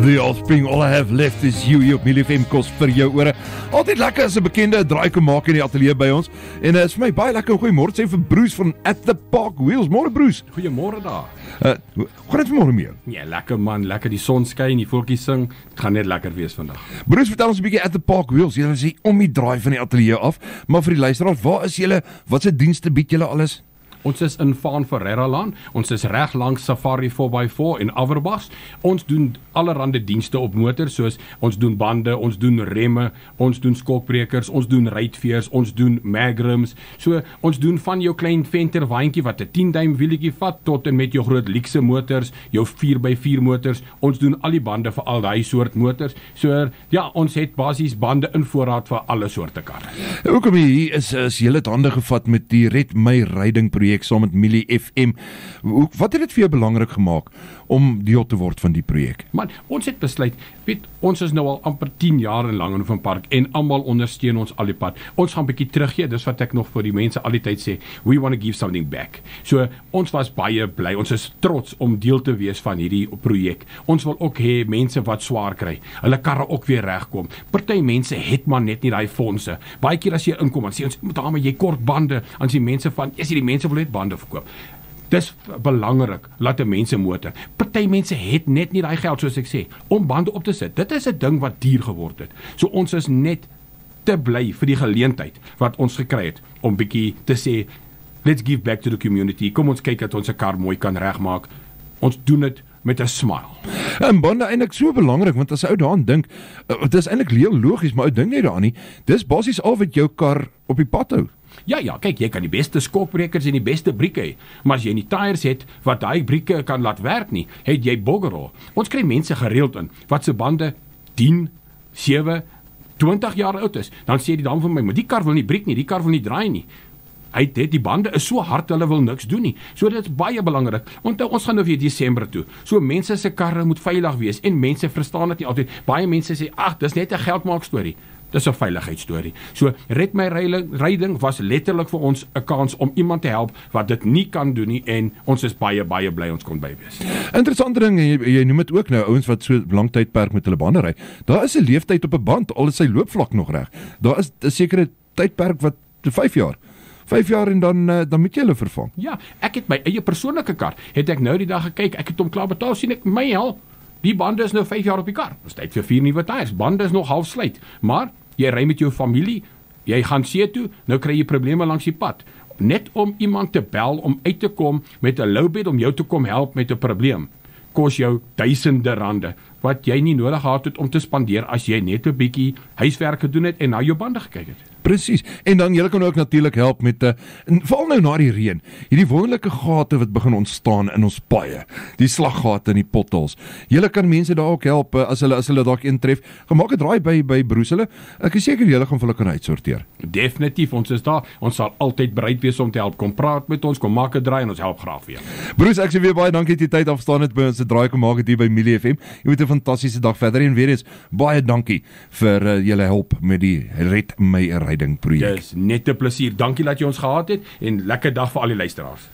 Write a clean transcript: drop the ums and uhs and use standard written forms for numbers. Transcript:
The Offspring, All I Have Left Is You, hier op Milie FM kos vir jou ore. Altyd lekker as 'n bekende draai kan maak in die ateljee by ons. En is vir my baie lekker om goeiemôre sê vir Bruce van At The Park Wheels. Môre Bruce. Goeiemôre daar. Gaan dit vanmôre mee? Ja, lekker man, lekker die son skyn, die voeltjies sing. Dit gaan net lekker wees vandag. Bruce, vertel ons 'n bietjie At The Park Wheels. Julle is hier om die draai van die ateljee af, maar vir die luisteraars, waar is julle? Watse dienste bied julle alles? Ons is in Van Ferreira land. Ons is reg langs Safari 4x4 en Averbachs. Ons doen allerhande dienste op motors, soos ons doen bande, ons doen remme, ons doen skokbrekers, ons doen ruitveers, ons doen magrums. So ons doen van jou klein venter waantjie wat 'n 10 duim wielietjie vat tot en met jou groot luxe motors, jou 4x4 motors. Ons doen al die bande vir al daai soort motors. So ja, ons het basies bande in voorraad vir alle soorte karre. Hoekom hier is julle het hande gevat met die Red My Ryding projek saam met Milie FM. Wat het dit vir jou belangrik gemaak om deel te word van die projek? Man, ons het besluit, weet, ons is nou al amper 10 jaar in Langehoven Park en almal ondersteun ons al die pad. Ons gaan 'n bietjie teruggee, dis wat ek nog vir die mense al die tyd sê. We want to give something back. So, ons was baie bly, ons is trots om deel te wees van hierdie projek. Ons wil ook hê mense wat swaar kry, hulle karre ook weer regkom. Party mense het maar net nie daai fondse. Baie keer as jy inkom en sê ons moet daarmee jy kort bande, aan die mense van, is die mense wil net bande verkoop. Dis belangrik, laat 'n mense motor. Party mense het net nie daai geld, soos ek sê, om bande op te sit. Dit is 'n ding wat duur geword het. So ons is net te bly vir die geleentheid wat ons gekry het, om bietjie te sê, let's give back to the community. Kom ons kyk dat ons 'n kar mooi kan regmaak. Ons doen dit met 'n smile. En bande eintlik so belangrik, want as 'n ou daaraan dink, dit is eintlik heel logies, maar ou dink nie daaraan nie. Dis basies al wat jou kar op die pad hou. Ja, kyk, jy kan die beste skokbrekers en die beste brieke hê, maar as jy nie tyres het wat daai brieke kan laat werk nie, het jy boggerol. Ons kry mense gereeld in wat se bande 10, 7, 20 jaar oud is. Dan sê die dame vir my, maar die kar wil nie briek nie, die kar wil nie draai nie. Die bande is so hard, hulle wil niks doen nie. So dit is baie belangrik. Onthou, ons gaan nou weer Desember toe. So mense se karre moet veilig wees en mense verstaan dit nie altyd. Baie mense sê, ag, dis net 'n geldmaak storie. Dis 'n veiligheidsstorie. So Red My Ryding was letterlik vir ons 'n kans om iemand te help wat dit nie kan doen nie, en ons is baie bly ons kon by wees. Interessante ding, jy noem dit ook nou, ouens wat so lang tydperk met hulle bande ry. Daar is 'n leeftyd op 'n band, al is sy loopvlak nog reg. Daar is 'n sekere tydperk wat 5 jaar. 5 jaar en dan moet jy hulle vervang. Ja, ek het my eie persoonlike kar, het ek nou die dag gekyk, ek het hom klaar betaal, sien ek, my hel, die bande is nou 5 jaar op die kar. Dis tyd vir 4 nuwe tyres. Bande is nog half slyt, maar jy ry met jou familie, jy gaan see toe, nou kry jy probleme langs die pad. Net om iemand te bel om uit te kom met 'n lowbed om jou te kom help met 'n probleem, kos jou duisende rande, wat jy nie nodig gehad het om te spandeer as jy net 'n bietjie huiswerk gedoen het en na jou bande gekyk het. Presies. En dan julle kan ook natuurlik help met veral nou na die reën, hierdie wonderlike gate wat begin ontstaan in ons paaie, die slaggate en die potholes. Julle kan mense daar ook help as hulle dalk intref. Gemaak 'n draai by Bruce hulle. Ek is seker julle gaan vir hulle kan uitsorteer. Definitief, ons is daar. Ons sal altyd bereid wees om te help. Kom praat met ons, kom maak 'n draai en ons help graag weer. Bruce, ek sê weer baie dankie dat jy tyd afstaan het by ons 'n draai kom maak het hier by Milie FM. Jy moet 'n fantastiese dag verder en weer eens baie dankie vir julle help met die Red My Ryding projek. Dis net 'n plesier. Dankie dat jy ons gehad het en lekker dag vir al die luisteraars.